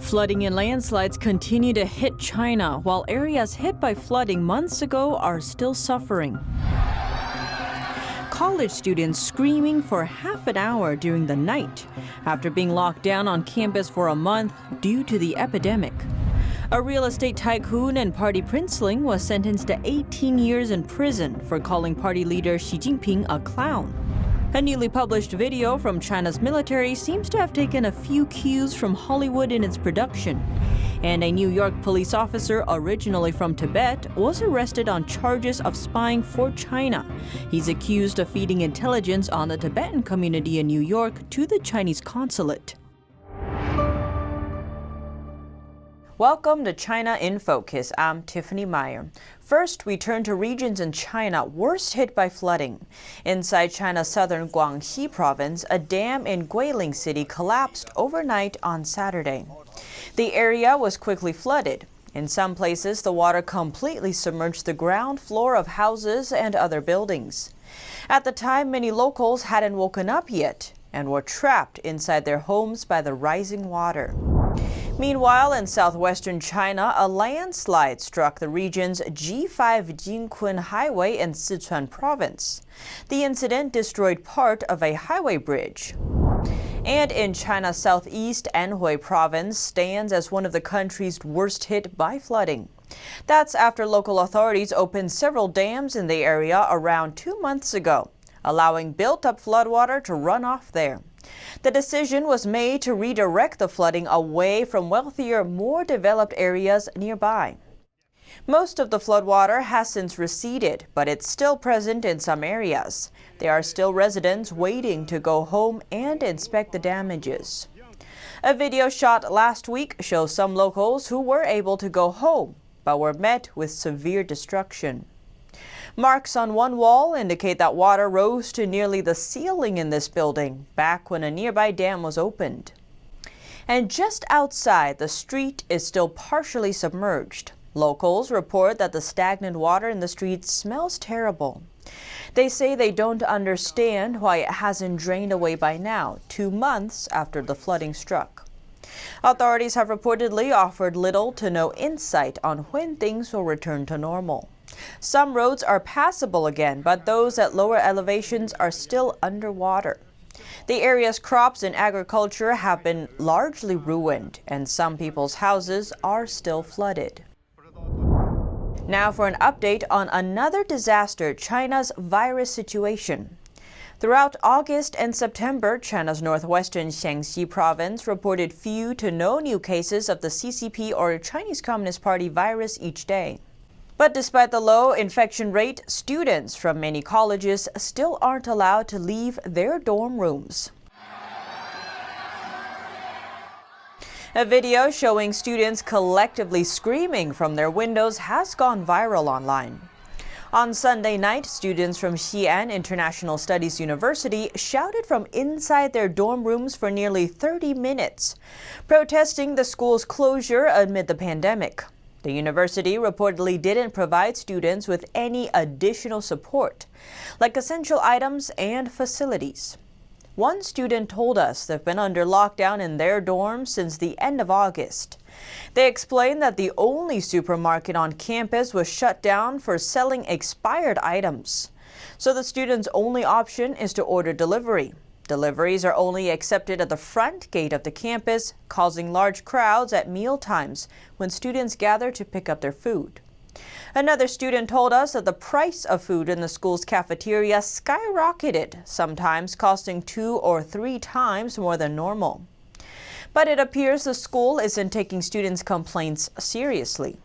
Flooding and landslides continue to hit China, while areas hit by flooding months ago are still suffering. College students screaming for half an hour during the night after being locked down on campus for a month due to the epidemic. A real estate tycoon and party Princeling was sentenced to 18 years in prison for calling party leader Xi Jinping a clown. A newly published video from China's military seems to have taken a few cues from Hollywood in its production. And a New York police officer originally from Tibet was arrested on charges of spying for China. He's accused of feeding intelligence on the Tibetan community in New York to the Chinese consulate. Welcome to China in Focus. I'm Tiffany Meyer. First, we turn to regions in China worst hit by flooding. Inside China's southern Guangxi province, a dam in Guilin City collapsed overnight on Saturday. The area was quickly flooded. In some places, the water completely submerged the ground floor of houses and other buildings. At the time, many locals hadn't woken up yet and were trapped inside their homes by the rising water. Meanwhile, in southwestern China, a landslide struck the region's G5 Jingqun Highway in Sichuan province. The incident destroyed part of a highway bridge. And in China's southeast, Anhui province stands as one of the country's worst hit by flooding. That's after local authorities opened several dams in the area around 2 months ago, allowing built-up floodwater to run off there. The decision was made to redirect the flooding away from wealthier, more developed areas nearby. Most of the floodwater has since receded, but it's still present in some areas. There are still residents waiting to go home and inspect the damages. A video shot last week shows some locals who were able to go home, but were met with severe destruction. Marks on one wall indicate that water rose to nearly the ceiling in this building back when a nearby dam was opened. And just outside, the street is still partially submerged. Locals report that the stagnant water in the street smells terrible. They say they don't understand why it hasn't drained away by now, 2 months after the flooding struck. Authorities have reportedly offered little to no insight on when things will return to normal. Some roads are passable again, but those at lower elevations are still underwater. The area's crops and agriculture have been largely ruined, and some people's houses are still flooded. Now for an update on another disaster, China's virus situation. Throughout August and September, China's northwestern Shaanxi province reported few to no new cases of the CCP or Chinese Communist Party virus each day. But despite the low infection rate, students from many colleges still aren't allowed to leave their dorm rooms. A video showing students collectively screaming from their windows has gone viral online. On Sunday night, students from Xi'an International Studies University shouted from inside their dorm rooms for nearly 30 minutes, protesting the school's closure amid the pandemic. The university reportedly didn't provide students with any additional support, like essential items and facilities. One student told us they've been under lockdown in their dorm since the end of August. They explained that the only supermarket on campus was shut down for selling expired items. So the students' only option is to order delivery. Deliveries are only accepted at the front gate of the campus, causing large crowds at meal times when students gather to pick up their food. Another student told us that the price of food in the school's cafeteria skyrocketed, sometimes costing 2 or 3 times more than normal. But it appears the school isn't taking students' complaints seriously.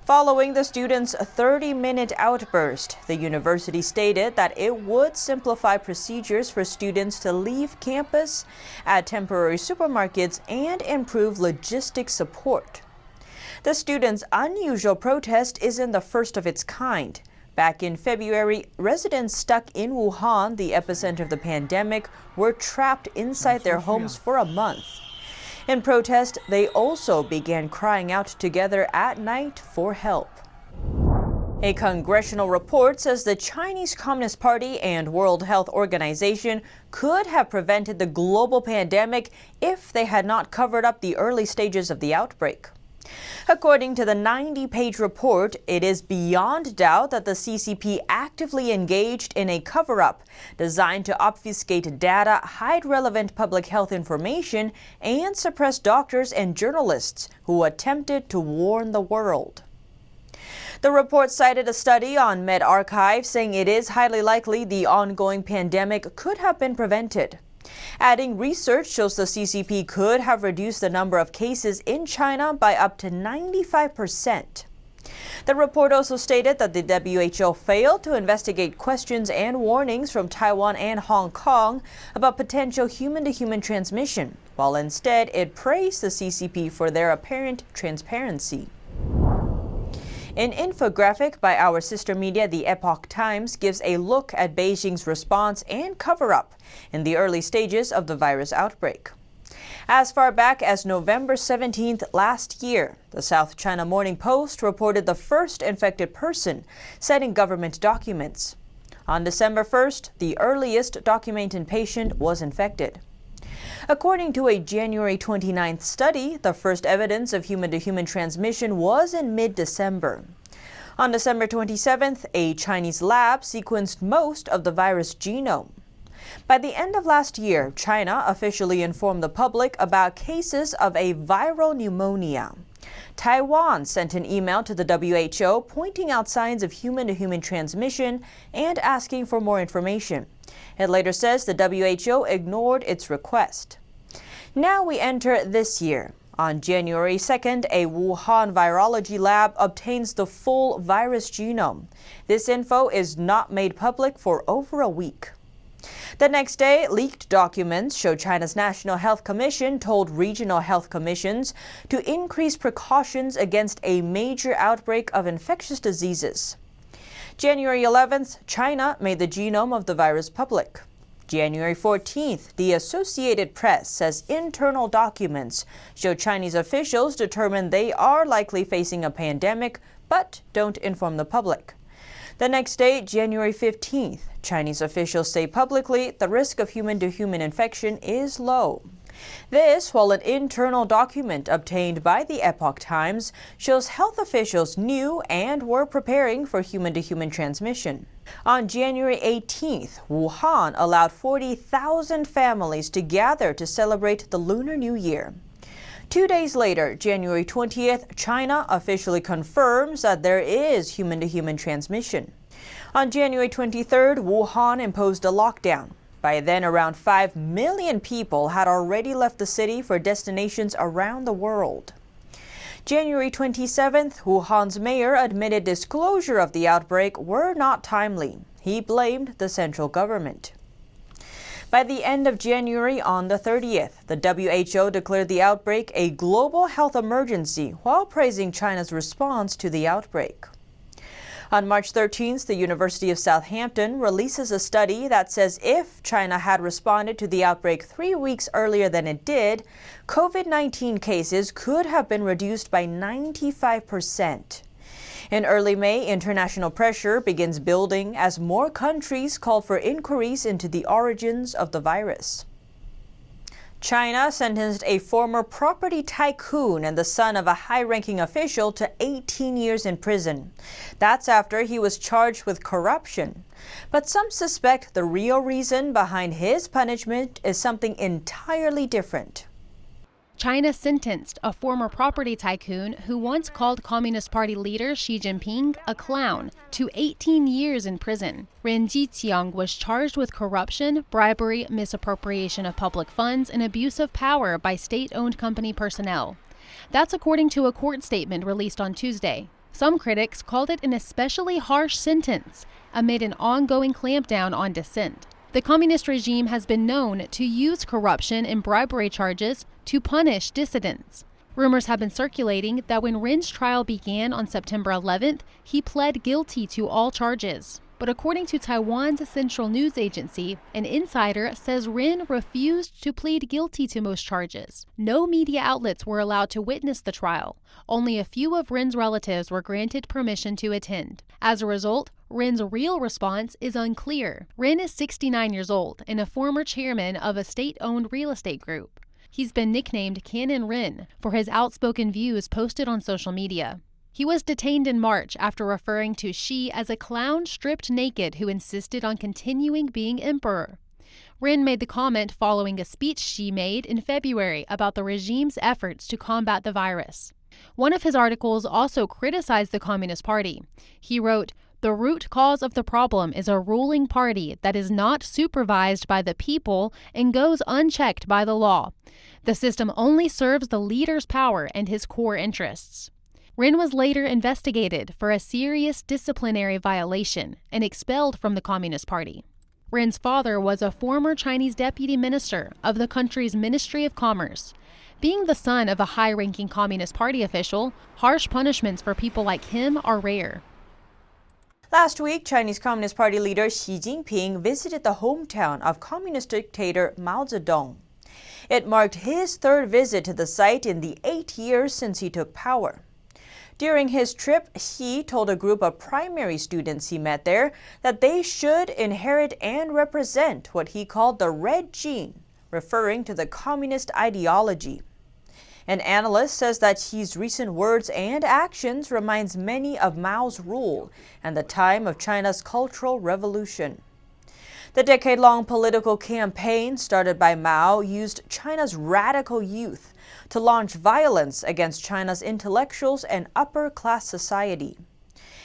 Following the students' 30-minute outburst, the university stated that it would simplify procedures for students to leave campus, add temporary supermarkets, and improve logistic support. The students' unusual protest isn't the first of its kind. Back in February, residents stuck in Wuhan, the epicenter of the pandemic, were trapped inside their homes for a month. In protest, they also began crying out together at night for help. A congressional report says the Chinese Communist Party and World Health Organization could have prevented the global pandemic if they had not covered up the early stages of the outbreak. According to the 90-page report, it is beyond doubt that the CCP actively engaged in a cover-up designed to obfuscate data, hide relevant public health information, and suppress doctors and journalists who attempted to warn the world. The report cited a study on medRxiv saying it is highly likely the ongoing pandemic could have been prevented. Adding, research shows the CCP could have reduced the number of cases in China by up to 95%. The report also stated that the WHO failed to investigate questions and warnings from Taiwan and Hong Kong about potential human-to-human transmission, while instead it praised the CCP for their apparent transparency. An infographic by our sister media, the Epoch Times, gives a look at Beijing's response and cover-up in the early stages of the virus outbreak. As far back as November 17th last year, the South China Morning Post reported the first infected person, citing government documents. On December 1st, the earliest documented patient was infected. According to a January 29th study, the first evidence of human-to-human transmission was in mid-December. On December 27th, a Chinese lab sequenced most of the virus genome. By the end of last year, China officially informed the public about cases of a viral pneumonia. Taiwan sent an email to the WHO pointing out signs of human-to-human transmission and asking for more information. It later says the WHO ignored its request. Now we enter this year. On January 2nd, a Wuhan virology lab obtains the full virus genome. This info is not made public for over a week. The next day, leaked documents show China's National Health Commission told regional health commissions to increase precautions against a major outbreak of infectious diseases. January 11th, China made the genome of the virus public. January 14th, the Associated Press says internal documents show Chinese officials determined they are likely facing a pandemic, but don't inform the public. The next day, January 15th, Chinese officials say publicly the risk of human-to-human infection is low. This, while an internal document obtained by the Epoch Times shows health officials knew and were preparing for human-to-human transmission. On January 18th, Wuhan allowed 40,000 families to gather to celebrate the Lunar New Year. 2 days later, January 20th, China officially confirms that there is human-to-human transmission. On January 23rd, Wuhan imposed a lockdown. By then, around 5 million people had already left the city for destinations around the world. January 27th, Wuhan's mayor admitted disclosure of the outbreak were not timely. He blamed the central government. By the end of January, on the 30th, the WHO declared the outbreak a global health emergency while praising China's response to the outbreak. On March 13th, the University of Southampton releases a study that says if China had responded to the outbreak 3 weeks earlier than it did, COVID-19 cases could have been reduced by 95%. In early May, international pressure begins building as more countries call for inquiries into the origins of the virus. China sentenced a former property tycoon and the son of a high-ranking official to 18 years in prison. That's after he was charged with corruption. But some suspect the real reason behind his punishment is something entirely different. China sentenced a former property tycoon who once called Communist Party leader Xi Jinping a clown to 18 years in prison. Ren Jiqiang was charged with corruption, bribery, misappropriation of public funds, and abuse of power by state-owned company personnel. That's according to a court statement released on Tuesday. Some critics called it an especially harsh sentence amid an ongoing clampdown on dissent. The communist regime has been known to use corruption and bribery charges to punish dissidents. Rumors have been circulating that when Ren's trial began on September 11th, he pled guilty to all charges. But according to Taiwan's central news agency, an insider says Rin refused to plead guilty to most charges. No media outlets were allowed to witness the trial. Only a few of Rin's relatives were granted permission to attend. As a result, Rin's real response is unclear. Rin is 69 years old and a former chairman of a state-owned real estate group. He's been nicknamed Cannon Rin for his outspoken views posted on social media. He was detained in March after referring to Xi as a clown stripped naked who insisted on continuing being emperor. Rin made the comment following a speech Xi made in February about the regime's efforts to combat the virus. One of his articles also criticized the Communist Party. He wrote, "The root cause of the problem is a ruling party that is not supervised by the people and goes unchecked by the law. The system only serves the leader's power and his core interests." Rin was later investigated for a serious disciplinary violation and expelled from the Communist Party. Rin's father was a former Chinese deputy minister of the country's Ministry of Commerce. Being the son of a high-ranking Communist Party official, harsh punishments for people like him are rare. Last week, Chinese Communist Party leader Xi Jinping visited the hometown of communist dictator Mao Zedong. It marked his third visit to the site in the 8 years since he took power. During his trip, Xi told a group of primary students he met there that they should inherit and represent what he called the red gene, referring to the communist ideology. An analyst says that Xi's recent words and actions reminds many of Mao's rule and the time of China's Cultural Revolution. The decade-long political campaign started by Mao used China's radical youth to launch violence against China's intellectuals and upper-class society.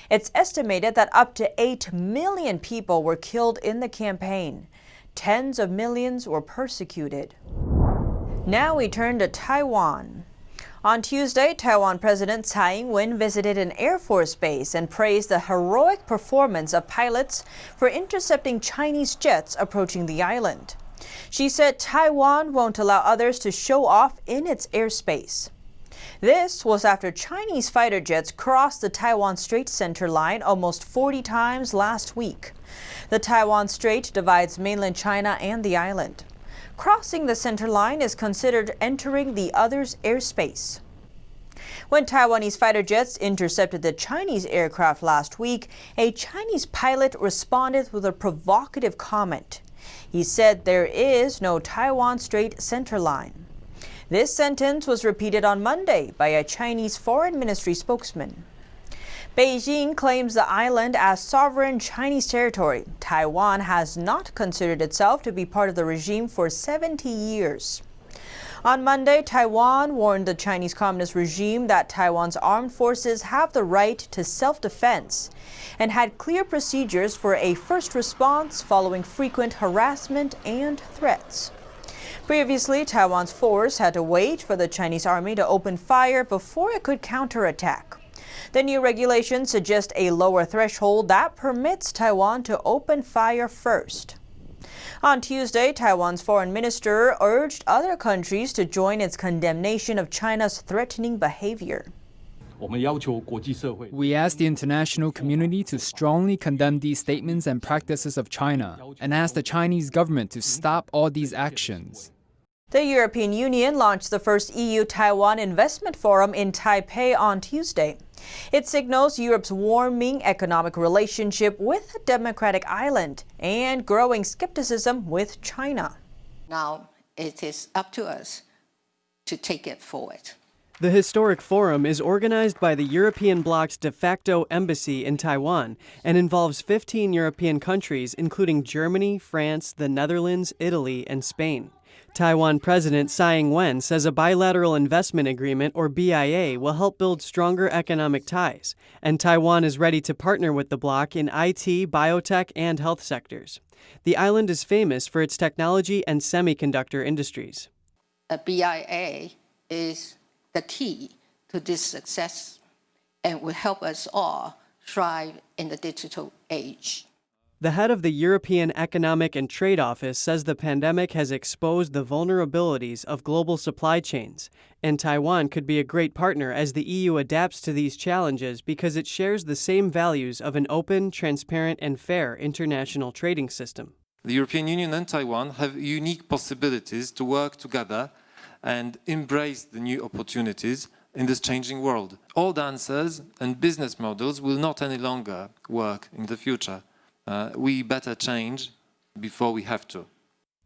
It's estimated that up to 8 million people were killed in the campaign. Tens of millions were persecuted. Now we turn to Taiwan. On Tuesday, Taiwan President Tsai Ing-wen visited an Air Force base and praised the heroic performance of pilots for intercepting Chinese jets approaching the island. She said Taiwan won't allow others to show off in its airspace. This was after Chinese fighter jets crossed the Taiwan Strait center line almost 40 times last week. The Taiwan Strait divides mainland China and the island. Crossing the center line is considered entering the other's airspace. When Taiwanese fighter jets intercepted the Chinese aircraft last week, a Chinese pilot responded with a provocative comment. He said there is no Taiwan Strait center line. This sentence was repeated on Monday by a Chinese Foreign Ministry spokesman. Beijing claims the island as sovereign Chinese territory. Taiwan has not considered itself to be part of the regime for 70 years. On Monday, Taiwan warned the Chinese Communist regime that Taiwan's armed forces have the right to self-defense and had clear procedures for a first response following frequent harassment and threats. Previously, Taiwan's force had to wait for the Chinese army to open fire before it could counterattack. The new regulations suggest a lower threshold that permits Taiwan to open fire first. On Tuesday, Taiwan's foreign minister urged other countries to join its condemnation of China's threatening behavior. We ask the international community to strongly condemn these statements and practices of China and ask the Chinese government to stop all these actions. The European Union launched the first EU-Taiwan investment forum in Taipei on Tuesday. It signals Europe's warming economic relationship with the democratic island and growing skepticism with China. Now it is up to us to take it forward. The historic forum is organized by the European bloc's de facto embassy in Taiwan and involves 15 European countries, including Germany, France, the Netherlands, Italy, and Spain. Taiwan President Tsai Ing-wen says a bilateral investment agreement, or BIA, will help build stronger economic ties, and Taiwan is ready to partner with the bloc in IT, biotech, and health sectors. The island is famous for its technology and semiconductor industries. A BIA is the key to this success and will help us all thrive in the digital age. The head of the European Economic and Trade Office says the pandemic has exposed the vulnerabilities of global supply chains, and Taiwan could be a great partner as the EU adapts to these challenges because it shares the same values of an open, transparent, and fair international trading system. The European Union and Taiwan have unique possibilities to work together and embrace the new opportunities in this changing world. Old answers and business models will not any longer work in the future. We better change before we have to.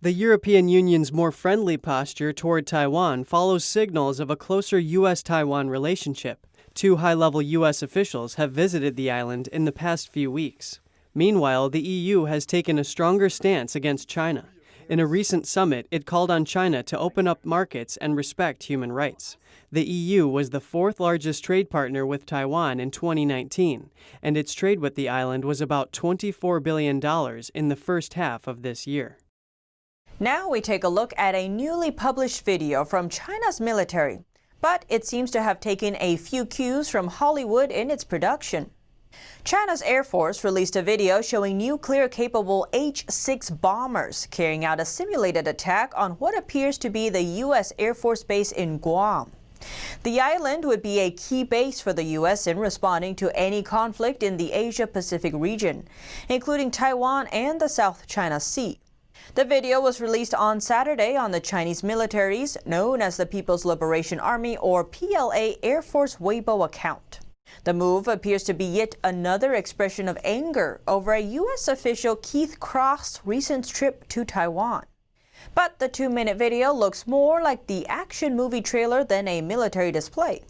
The European Union's more friendly posture toward Taiwan follows signals of a closer U.S.-Taiwan relationship. 2 high-level U.S. officials have visited the island in the past few weeks. Meanwhile, the EU has taken a stronger stance against China. In a recent summit, it called on China to open up markets and respect human rights. The EU was the 4th largest trade partner with Taiwan in 2019, and its trade with the island was about $24 billion in the first half of this year. Now we take a look at a newly published video from China's military, but it seems to have taken a few cues from Hollywood in its production. China's Air Force released a video showing nuclear-capable H-6 bombers carrying out a simulated attack on what appears to be the U.S. Air Force base in Guam. The island would be a key base for the U.S. in responding to any conflict in the Asia-Pacific region, including Taiwan and the South China Sea. The video was released on Saturday on the Chinese military's, known as the People's Liberation Army or PLA, Air Force Weibo account. The move appears to be yet another expression of anger over a U.S. official Keith Croft's recent trip to Taiwan. But the 2-minute video looks more like the action movie trailer than a military display.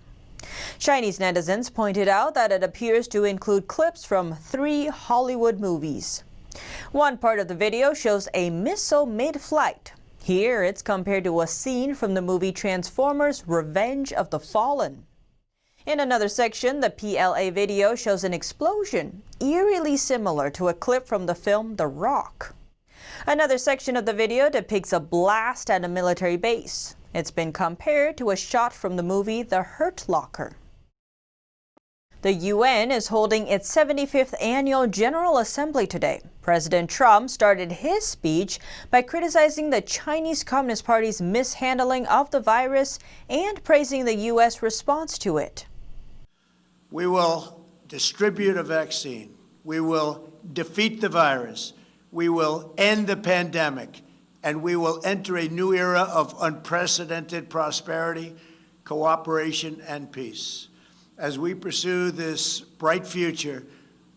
Chinese netizens pointed out that it appears to include clips from 3 Hollywood movies. One part of the video shows a missile mid-flight. Here it's compared to a scene from the movie Transformers: Revenge of the Fallen. In another section, the PLA video shows an explosion, eerily similar to a clip from the film The Rock. Another section of the video depicts a blast at a military base. It's been compared to a shot from the movie The Hurt Locker. The UN is holding its 75th annual General Assembly today. President Trump started his speech by criticizing the Chinese Communist Party's mishandling of the virus and praising the U.S. response to it. We will distribute a vaccine. We will defeat the virus. We will end the pandemic. And we will enter a new era of unprecedented prosperity, cooperation, and peace. As we pursue this bright future,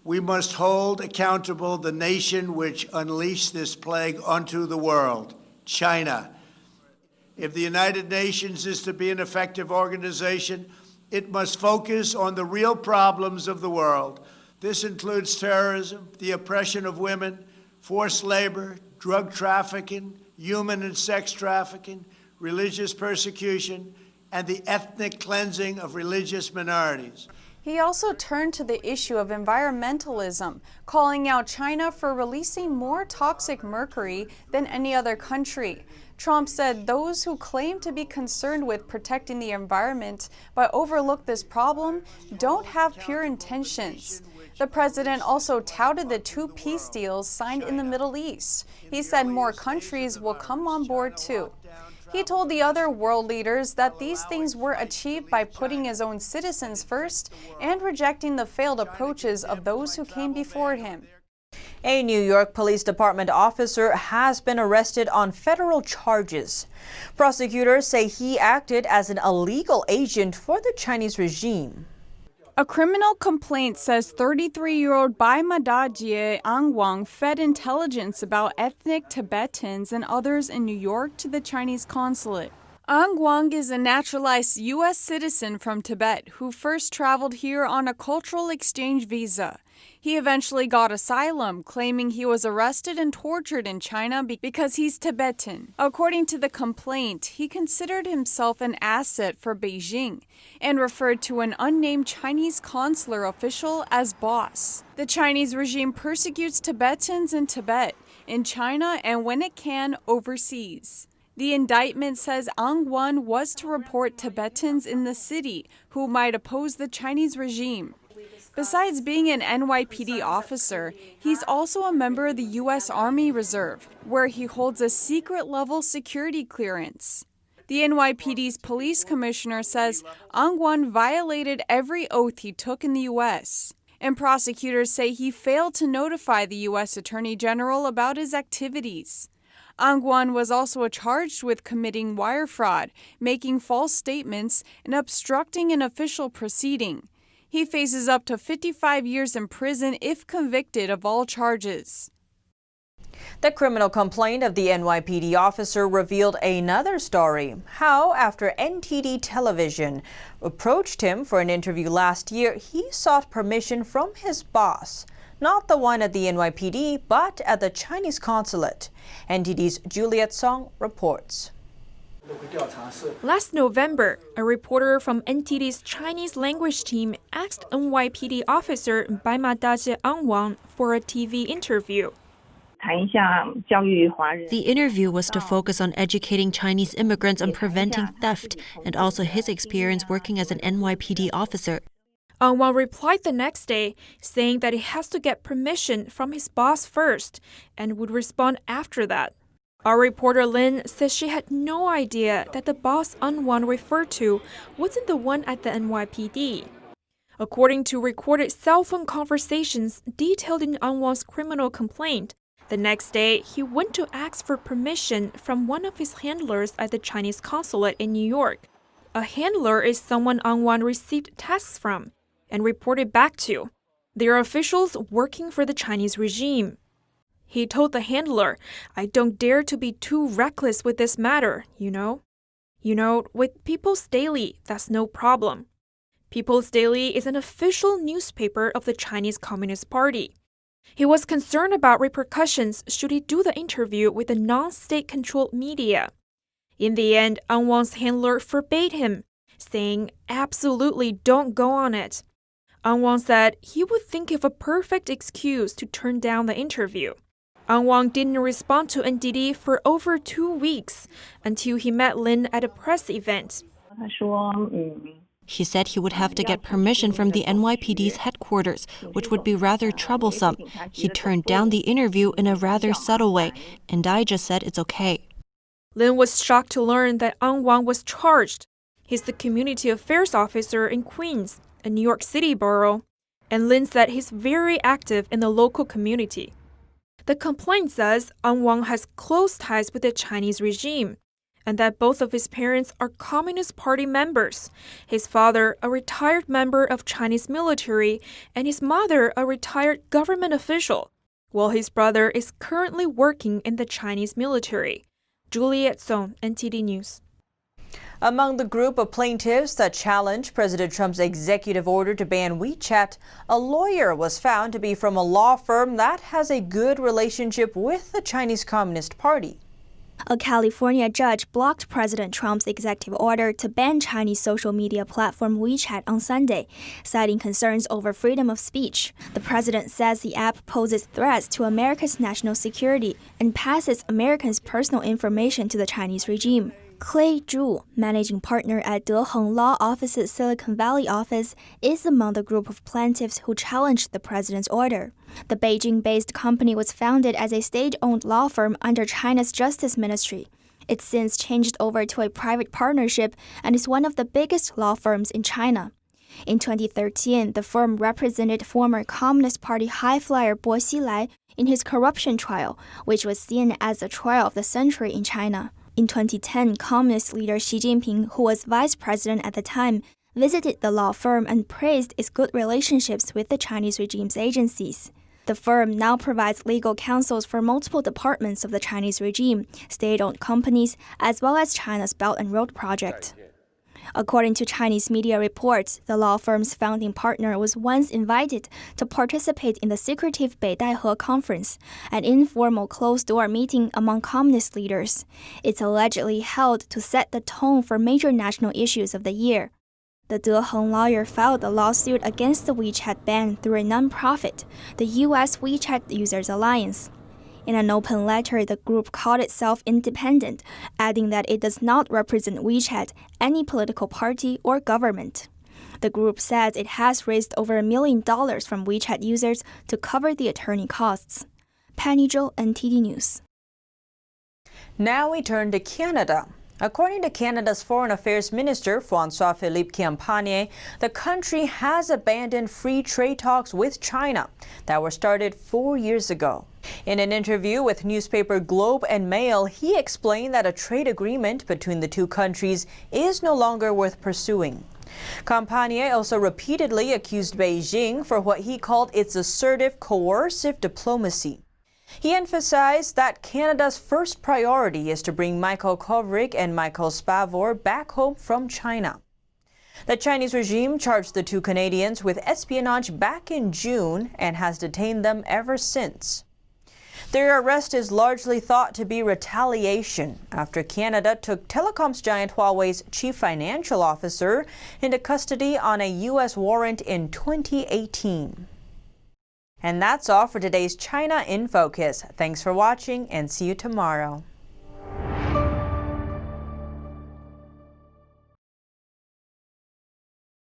we must hold accountable the nation which unleashed this plague onto the world, China. If the United Nations is to be an effective organization, it must focus on the real problems of the world. This includes terrorism, the oppression of women, forced labor, drug trafficking, human and sex trafficking, religious persecution, and the ethnic cleansing of religious minorities. He also turned to the issue of environmentalism, calling out China for releasing more toxic mercury than any other country. Trump said those who claim to be concerned with protecting the environment but overlook this problem don't have pure intentions. The president also touted the 2 peace deals signed in the Middle East. He said more countries will come on board too. He told the other world leaders that these things were achieved by putting his own citizens first and rejecting the failed approaches of those who came before him. A New York Police Department officer has been arrested on federal charges. Prosecutors say he acted as an illegal agent for the Chinese regime. A criminal complaint says 33-year-old Bai Madajie Ang Wang fed intelligence about ethnic Tibetans and others in New York to the Chinese consulate. Ang Wang is a naturalized U.S. citizen from Tibet who first traveled here on a cultural exchange visa. He eventually got asylum, claiming he was arrested and tortured in China because he's Tibetan. According to the complaint, he considered himself an asset for Beijing and referred to an unnamed Chinese consular official as boss. The Chinese regime persecutes Tibetans in Tibet, in China, and when it can, overseas. The indictment says Ang Wang was to report Tibetans in the city who might oppose the Chinese regime. Besides being an NYPD officer, he's also a member of the U.S. Army Reserve, where he holds a secret-level security clearance. The NYPD's police commissioner says Ang Wan violated every oath he took in the U.S., and prosecutors say he failed to notify the U.S. Attorney General about his activities. Ang Wan was also charged with committing wire fraud, making false statements, and obstructing an official proceeding. He faces up to 55 years in prison if convicted of all charges. The criminal complaint of the NYPD officer revealed another story. How, after NTD television approached him for an interview last year, he sought permission from his boss. Not the one at the NYPD, but at the Chinese consulate. NTD's Juliet Song reports. Last November, a reporter from NTD's Chinese language team asked NYPD officer Baimadaji Ang Wang for a TV interview. The interview was to focus on educating Chinese immigrants on preventing theft and also his experience working as an NYPD officer. Ang Wang replied the next day, saying that he has to get permission from his boss first and would respond after that. Our reporter Lin says she had no idea that the boss Ang Wang referred to wasn't the one at the NYPD. According to recorded cell phone conversations detailed in Ang Wang's criminal complaint, the next day he went to ask for permission from one of his handlers at the Chinese consulate in New York. A handler is someone Ang Wang received tasks from and reported back to. They are officials working for the Chinese regime. He told the handler, "I don't dare to be too reckless with this matter, you know? With People's Daily, that's no problem." People's Daily is an official newspaper of the Chinese Communist Party. He was concerned about repercussions should he do the interview with the non-state-controlled media. In the end, Ang Wang's handler forbade him, saying, "Absolutely don't go on it." Ang Wang said he would think of a perfect excuse to turn down the interview. Ang Wang didn't respond to NTD for over 2 weeks until he met Lin at a press event. He said he would have to get permission from the NYPD's headquarters, which would be rather troublesome. He turned down the interview in a rather subtle way, and I just said it's okay. Lin was shocked to learn that Ang Wang was charged. He's the community affairs officer in Queens, a New York City borough, and Lin said he's very active in the local community. The complaint says Ang Wang has close ties with the Chinese regime, and that both of his parents are Communist Party members. His father, a retired member of Chinese military, and his mother, a retired government official, while his brother is currently working in the Chinese military. Juliet Song, NTD News. Among the group of plaintiffs that challenged President Trump's executive order to ban WeChat, a lawyer was found to be from a law firm that has a good relationship with the Chinese Communist Party. A California judge blocked President Trump's executive order to ban Chinese social media platform WeChat on Sunday, citing concerns over freedom of speech. The president says the app poses threats to America's national security and passes Americans' personal information to the Chinese regime. Clay Zhu, managing partner at Deheng Law Office's Silicon Valley office, is among the group of plaintiffs who challenged the president's order. The Beijing-based company was founded as a state-owned law firm under China's Justice Ministry. It's since changed over to a private partnership and is one of the biggest law firms in China. In 2013, the firm represented former Communist Party high-flyer Bo Xilai in his corruption trial, which was seen as the trial of the century in China. In 2010, Communist leader Xi Jinping, who was vice president at the time, visited the law firm and praised its good relationships with the Chinese regime's agencies. The firm now provides legal counsels for multiple departments of the Chinese regime, state-owned companies, as well as China's Belt and Road Project. According to Chinese media reports, the law firm's founding partner was once invited to participate in the secretive Beidaihe Conference, an informal closed-door meeting among communist leaders. It's allegedly held to set the tone for major national issues of the year. The Deheng lawyer filed a lawsuit against the WeChat ban through a nonprofit, the U.S. WeChat Users Alliance. In an open letter, the group called itself independent, adding that it does not represent WeChat, any political party, or government. The group says it has raised over $1 million from WeChat users to cover the attorney costs. Penny Zhou, NTD News. Now we turn to Canada. According to Canada's Foreign Affairs Minister, François-Philippe Champagne, the country has abandoned free trade talks with China that were started 4 years ago. In an interview with newspaper Globe and Mail, he explained that a trade agreement between the two countries is no longer worth pursuing. Champagne also repeatedly accused Beijing for what he called its assertive, coercive diplomacy. He emphasized that Canada's first priority is to bring Michael Kovrig and Michael Spavor back home from China. The Chinese regime charged the two Canadians with espionage back in June and has detained them ever since. Their arrest is largely thought to be retaliation after Canada took telecoms giant Huawei's chief financial officer into custody on a U.S. warrant in 2018. And that's all for today's China in Focus. Thanks for watching and see you tomorrow.